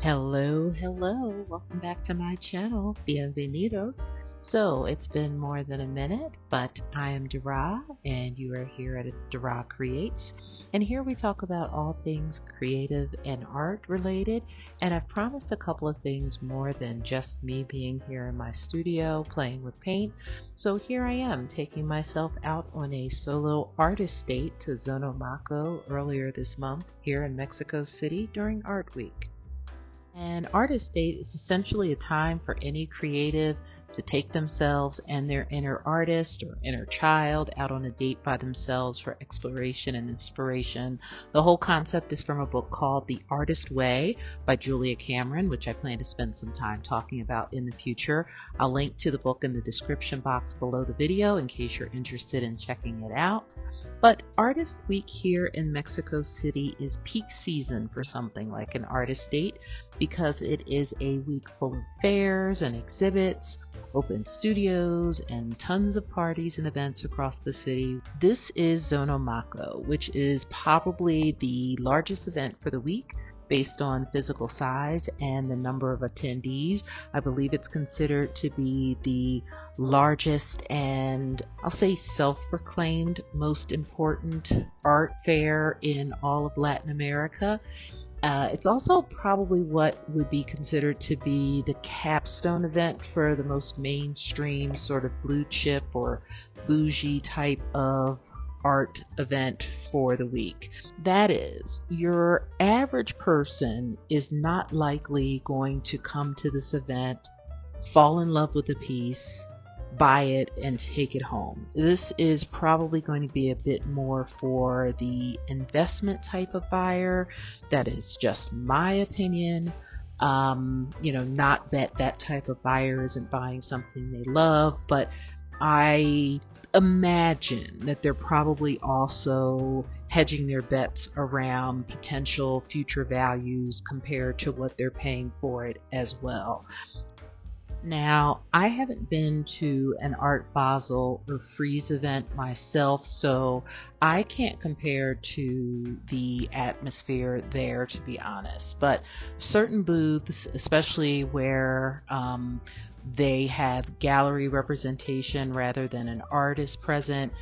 Hello, welcome back to my channel, bienvenidos. So it's been more than a minute, but I am Dara and you are here at Dara Creates, and here we talk about all things creative and art related, and I've promised a couple of things more than just me being here in my studio playing with paint. So here I am taking myself out on a solo artist date to Zona Maco earlier this month here in Mexico City during Art Week. An artist date is essentially a time for any creative to take themselves and their inner artist or inner child out on a date by themselves for exploration and inspiration. The whole concept is from a book called The Artist Way by Julia Cameron, which I plan to spend some time talking about in the future. I'll link to the book in the description box below the video in case you're interested in checking it out. But Artist Week here in Mexico City is peak season for something like an artist date, because it is a week full of fairs and exhibits, open studios, and tons of parties and events across the city. This is Zona Maco, which is probably the largest event for the week based on physical size and the number of attendees. I believe it's considered to be the largest and I'll say self-proclaimed most important art fair in all of Latin America. It's also probably what would be considered to be the capstone event for the most mainstream sort of blue chip or bougie type of art event for the week. That is, your average person is not likely going to come to this event, fall in love with a piece, buy it, and take it home. This is probably going to be a bit more for the investment type of buyer. That is just my opinion. Not that type of buyer isn't buying something they love, but I imagine that they're probably also hedging their bets around potential future values compared to what they're paying for it as well. Now, I haven't been to an Art Basel or Frieze event myself, so I can't compare to the atmosphere there, to be honest. But certain booths, especially where they have gallery representation rather than an artist present,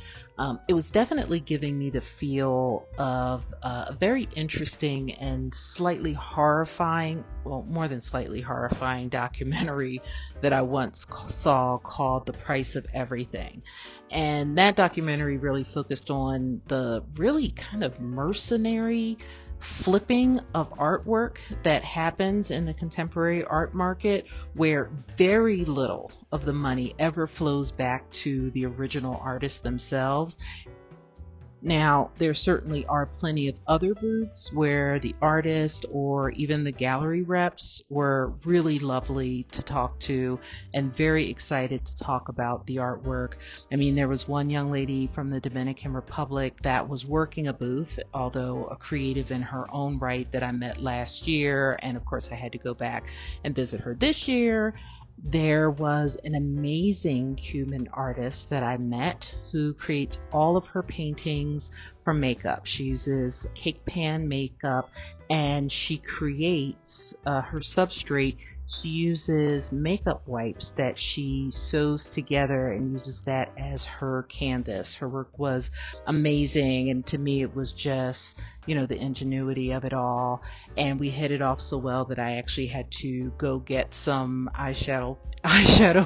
it was definitely giving me the feel of a very interesting and slightly horrifying, well, more than slightly horrifying documentary that I once saw called The Price of Everything. And that documentary really focused on the really kind of mercenary flipping of artwork that happens in the contemporary art market, where very little of the money ever flows back to the original artists themselves. Now, there certainly are plenty of other booths where the artist or even the gallery reps were really lovely to talk to and very excited to talk about the artwork. I mean, there was one young lady from the Dominican Republic that was working a booth, although a creative in her own right, that I met last year, and of course I had to go back and visit her this year. There was an amazing Cuban artist that I met who creates all of her paintings from makeup. She uses cake pan makeup and she creates her substrate. She uses makeup wipes that she sews together and uses that as her canvas. Her work was amazing, and to me it was just, the ingenuity of it all. And we hit it off so well that I actually had to go get some eyeshadow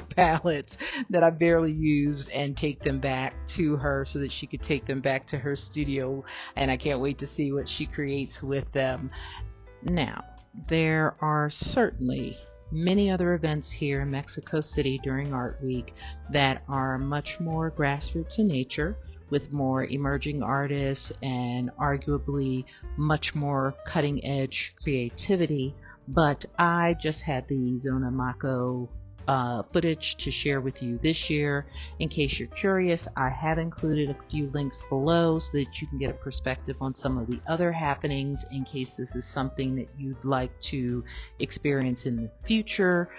palettes that I barely used and take them back to her so that she could take them back to her studio, and I can't wait to see what she creates with them. Now, there are certainly many other events here in Mexico City during Art Week that are much more grassroots in nature, with more emerging artists and arguably much more cutting edge creativity. But I just had the Zona Maco footage to share with you this year. In case you're curious, I have included a few links below so that you can get a perspective on some of the other happenings in case this is something that you'd like to experience in the future.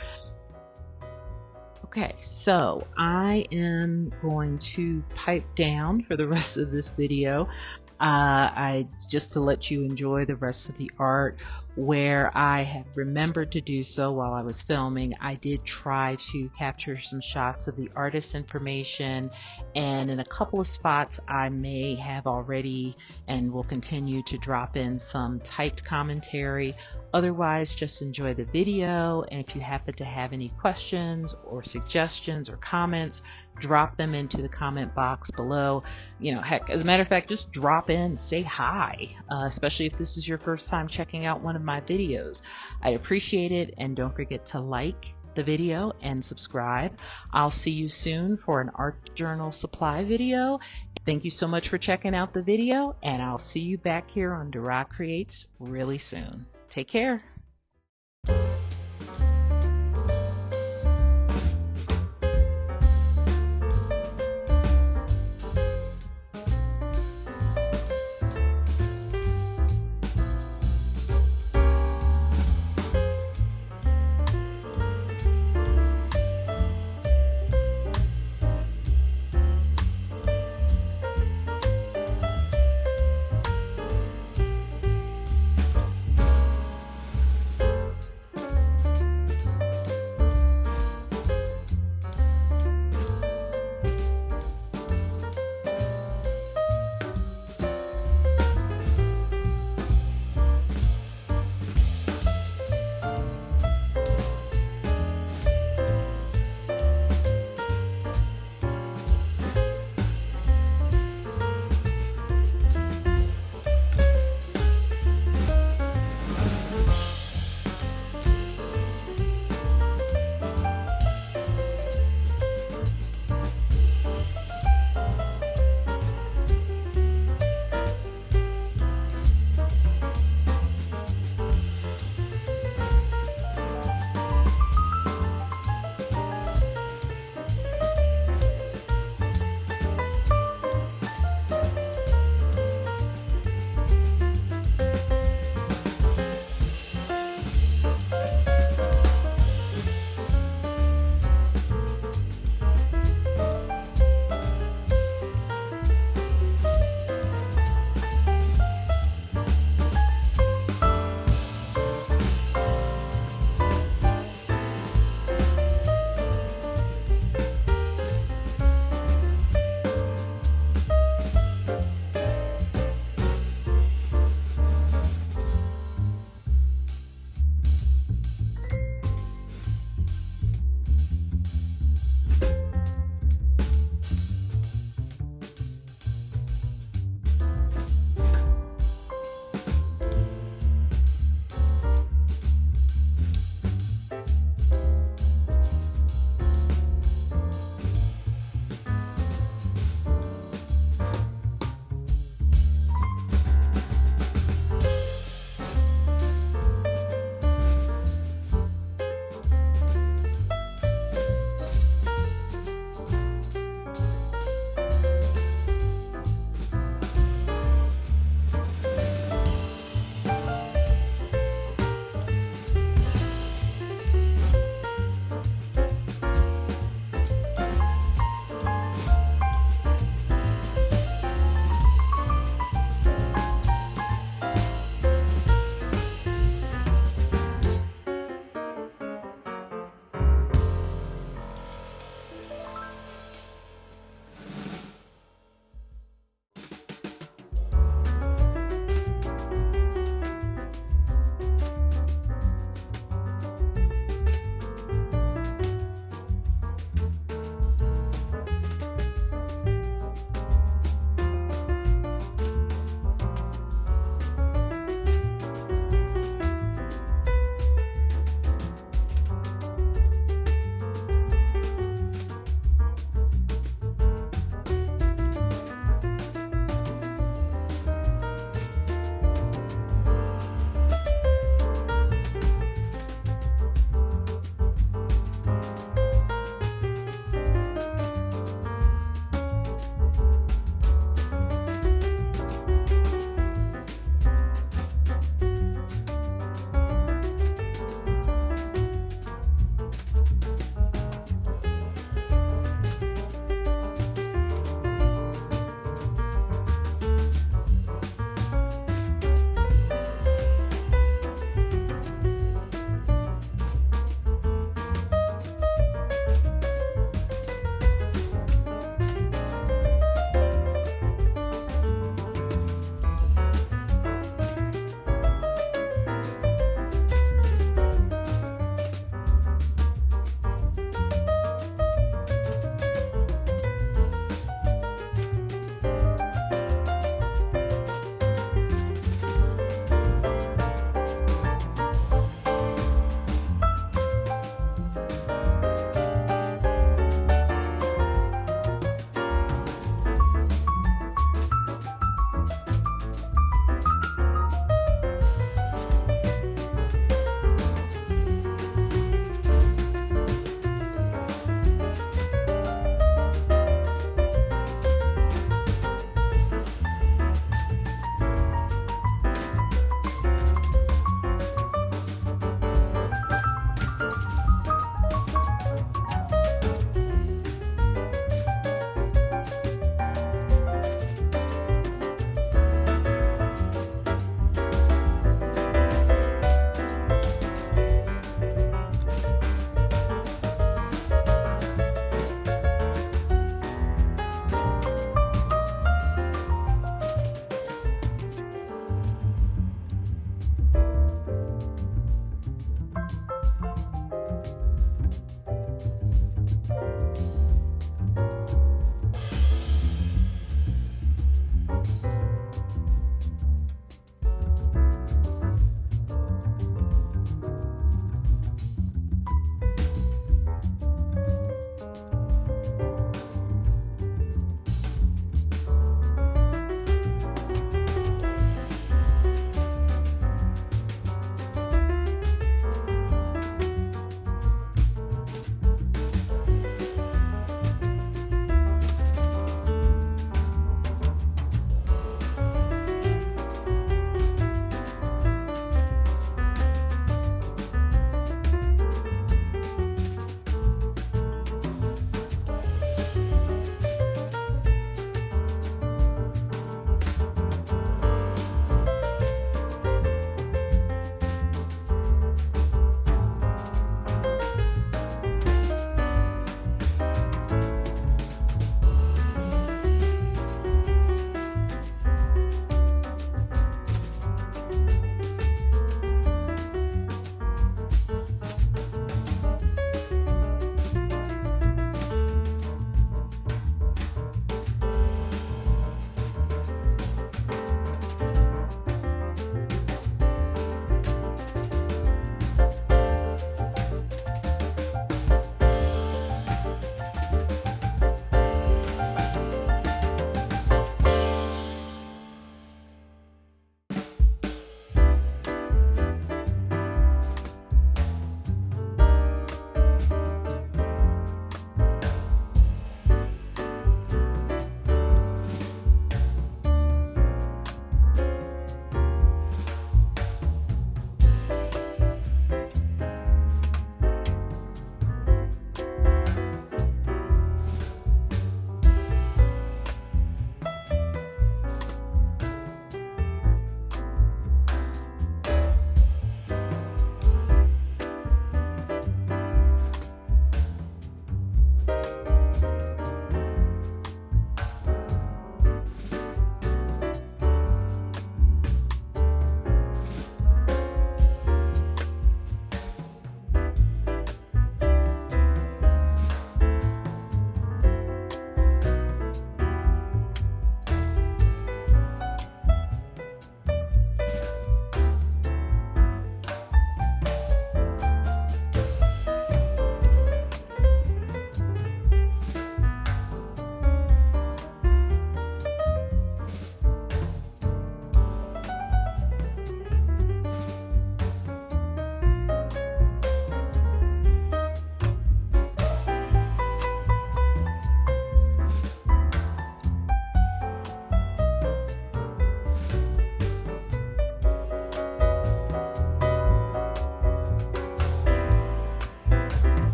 Okay, so I am going to pipe down for the rest of this video. Just to let you enjoy the rest of the art. where I have remembered to do so while I was filming. I did try to capture some shots of the artist's information, and in a couple of spots I may have already and will continue to drop in some typed commentary. Otherwise, just enjoy the video, and if you happen to have any questions or suggestions or comments, drop them into the comment box below. Heck, as a matter of fact, just drop in, say hi, especially if this is your first time checking out one of my videos. I appreciate it, and don't forget to like the video and subscribe. I'll see you soon for an art journal supply video. Thank you so much for checking out the video, and I'll see you back here on Dara Creates really soon. Take care.